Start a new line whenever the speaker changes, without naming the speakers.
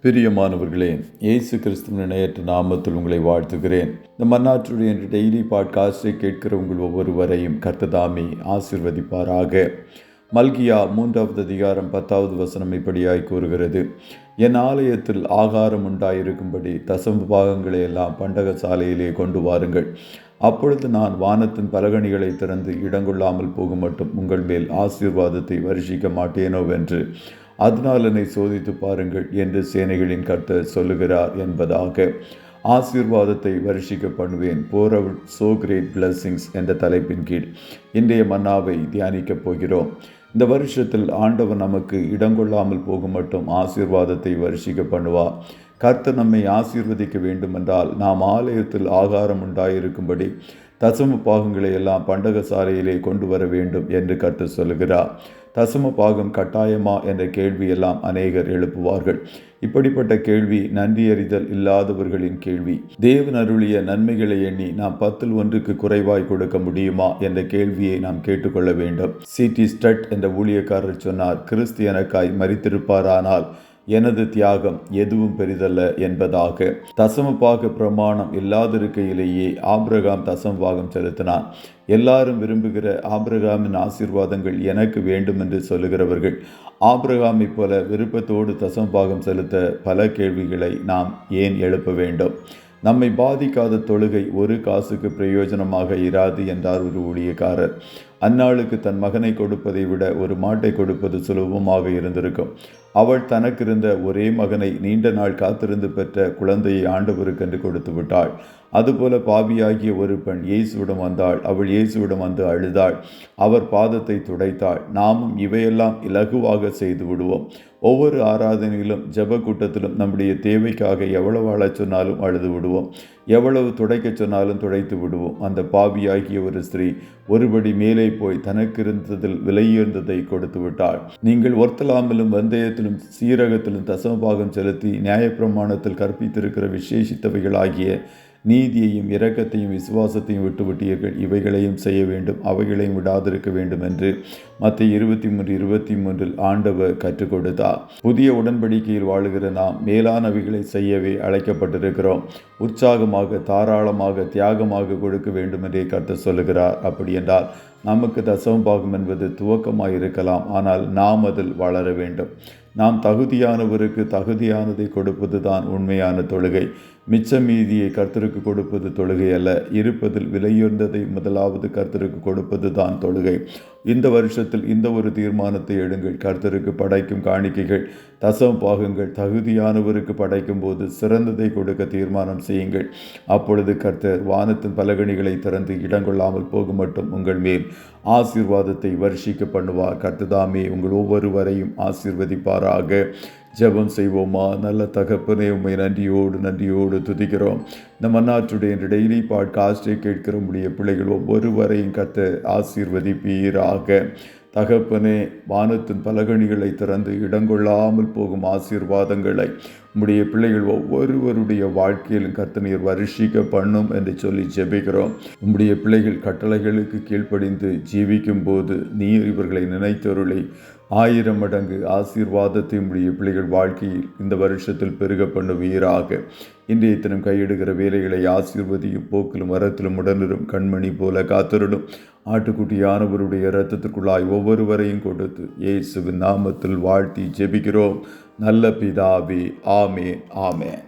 பிரியமானவர்களே, இயேசு கிறிஸ்துவின் இணையற்ற நாமத்தில் உங்களை வாழ்த்துகிறேன். இந்த மன்னாற்றுடைய டெய்லி பாட்காஸ்டை கேட்கிற உங்கள் ஒவ்வொருவரையும் கர்த்தர் ஆசீர்வதிப்பாராக. மல்கியா 3வது அதிகாரம் 10வது வசனம் இப்படியாய் கூறுகிறது: என் ஆலயத்தில் ஆகாரம் உண்டாயிருக்கும்படி தசம பாகங்களை எல்லாம் பண்டக சாலையிலே கொண்டு வாருங்கள். அப்பொழுது நான் வானத்தின் பலகணிகளை திறந்து இடங்கொள்ளாமல் போகும் மட்டும் உங்கள் மேல் ஆசீர்வாதத்தை வருஷிக்க மாட்டேனோவென்று அதனால் என்னை சோதித்து பாருங்கள் என்று சேனைகளின் கர்த்தர் சொல்லுகிறார் என்பதாக. ஆசீர்வாதத்தை வருஷிக்க பண்ணுவேன், pour out so great blessings என்ற தலைப்பின் கீழ் இன்றைய மன்னாவை தியானிக்கப் போகிறோம். இந்த வருஷத்தில் ஆண்டவர் நமக்கு இடங்கொள்ளாமல் போகும் மட்டும் ஆசீர்வாதத்தை வருஷிக்க பண்ணுவார். கர்த்தர் நம்மை ஆசீர்வதிக்க வேண்டுமென்றால் நாம் ஆலயத்தில் ஆகாரம் உண்டாயிருக்கும்படி தசம பாகங்களை எல்லாம் பண்டக சாலையிலே கொண்டு வர வேண்டும் என்று கர்த்தர் சொல்லுகிறார். தசம பாகம் கட்டாயமா என்ற கேள்வியெல்லாம் அநேகர் எழுப்புவார்கள். இப்படிப்பட்ட கேள்வி நன்றியறிதல் இல்லாதவர்களின் கேள்வி. தேவன் அருளிய நன்மைகளை எண்ணி நாம் 10ல் 1க்கு குறைவாய் கொடுக்க முடியுமா என்ற கேள்வியை நாம் கேட்டுக்கொள்ள வேண்டும். C.T. ஸ்டட் என்ற ஊழியக்காரர் சொன்னார், கிறிஸ்து எனக்காய் மரித்திருப்பாரானால் எனது தியாகம் எதுவும் பெரிதல்ல என்பதாக. தசமபாக பிரமாணம் இல்லாதிருக்கையிலேயே ஆபிரகாம் தசமபாகம் செலுத்தினான். எல்லாரும் விரும்புகிற ஆபிரகாமின் ஆசீர்வாதங்கள் எனக்கு வேண்டும் என்று சொல்லுகிறவர்கள் ஆபிரகாமை போல விருப்பத்தோடு தசமபாகம் செலுத்த பல கேள்விகளை நாம் ஏன் எழுப்ப வேண்டும்? நம்மை பாதிக்காத தொழுகை ஒரு காசுக்கு பிரயோஜனமாக இராது என்றார் ஒரு ஊழியக்காரர். அந்நாளுக்கு தன் மகனை கொடுப்பதை விட ஒரு மாட்டை கொடுப்பது சுலபமாக இருந்திருக்கும். அவள் தனக்கு இருந்த ஒரே மகனை நீண்ட நாள் காத்திருந்து பெற்ற குழந்தையை ஆண்டவருக்கென்று கொடுத்து விட்டாள். அதுபோல பாவியாகிய ஒரு பெண் இயேசுவிடம் வந்தாள். அவள் இயேசுவிடம் வந்து அழுதாள். அவர் பாதத்தை துடைத்தாள். நாமும் இவையெல்லாம் இலகுவாக செய்து விடுவோம். ஒவ்வொரு ஆராதனையிலும் ஜெப கூட்டத்திலும் நம்முடைய தேவைக்காக எவ்வளவு அழச் சொன்னாலும் அழுது விடுவோம். எவ்வளவு துடைக்க சொன்னாலும் துடைத்து விடுவோம். அந்த பாவியாகிய ஒரு ஸ்திரீ ஒருபடி மேலே போய் தனக்கு இருந்ததில் விலையுயர்ந்ததை கொடுத்து விட்டாள். நீங்கள் ஒர்த்தலாமிலும் வந்தயத்திலும் சீரகத்திலும் தசமபாகம் செலுத்தி நியாயப்பிரமாணத்தில் கற்பித்திருக்கிற விசேஷித்தவைகளாகிய நீதியையும் இரக்கத்தையும் விசுவாசத்தையும் விட்டுவிட்டீர்கள். இவைகளையும் செய்ய வேண்டும், அவைகளையும் விடாதிருக்க வேண்டும் என்று மத்தேயு 23:23 ஆண்டவர் கற்றுக் கொடுத்தார். புதிய உடன்படிக்கையில் வாழுகிற நாம் மேலானவைகளை செய்யவே அழைக்கப்பட்டிருக்கிறோம். உற்சாகமாக, தாராளமாக, தியாகமாக கொடுக்க வேண்டும் என்றே கர்த்தர் சொல்லுகிறார். அப்படி என்றால் நமக்கு தசமபாகம் என்பது துவக்கமாக இருக்கலாம், ஆனால் நாம் அதில் வளர வேண்டும். நாம் தகுதியானவருக்கு தகுதியானதை கொடுப்பது தான் உண்மையான தொழுகை. மிச்ச மீதியை கர்த்தருக்கு கொடுப்பது தொழுகை அல்ல. இருப்பதில் விலையுயர்ந்ததை முதலாவது கர்த்தருக்கு கொடுப்பது தான் தொழுகை. இந்த வருஷத்தில் இந்த ஒரு தீர்மானத்தை எடுங்கள். கர்த்தருக்கு படைக்கும் காணிக்கைகள், தசம பாகங்கள் தகுதியானவருக்கு படைக்கும் போது சிறந்ததை கொடுக்க தீர்மானம் செய்யுங்கள். அப்பொழுது கர்த்தர் வானத்தின் பலகணிகளை திறந்து இடங்கொள்ளாமல் போக மட்டும் உங்கள் மேல் ஆசீர்வாதத்தை வருஷிக்க பண்ணுவார். கர்த்ததாமே உங்கள் ஒவ்வொருவரையும் ஆசீர்வதிப்பாராக. ஜெபம் செய்வோமா? நல்ல தகப்பனே, உம்மை நன்றியோடு துதிக்கிறோம். இந்த மன்னாற்றுடைய டெய்லி பாட்காஸ்டை கேட்கிற உடைய பிள்ளைகள் ஒவ்வொருவரையும் கர்த்தர் ஆசீர்வதிப்பீராக. தகப்பனே, வானத்தின் பலகணிகளை திறந்து இடங்கொள்ளாமல் போகும் ஆசீர்வாதங்களை உம்முடைய பிள்ளைகள் ஒவ்வொருவருடைய வாழ்க்கையிலும் கர்த்தர் வருஷிக்க பண்ணும் என்று சொல்லி ஜெபிக்கிறோம். உம்முடைய பிள்ளைகள் கட்டளைகளுக்கு கீழ்ப்படிந்து ஜீவிக்கும் போது நீர் இவர்களை நினைத்தருளை 1000 மடங்கு ஆசீர்வாதத்தை உம்முடைய பிள்ளைகள் வாழ்க்கையில் இந்த வருஷத்தில் பெருக பண்ணுவீராக. இன்றைய தினம் கையிடுகிற வேலைகளை ஆசீர்வதியும். போக்கிலும் வரத்திலும் உடனிரும் கண்மணி போல காத்தருடும். ஆட்டுக்குட்டியானவருடைய இரத்தத்துக்குள்ளாய் ஒவ்வொருவரையும் கொடுத்து இயேசுவின் நாமத்தில் வாழ்த்தி ஜெபிக்கிறோம் நல்ல பிதாவே. ஆமென், ஆமென்.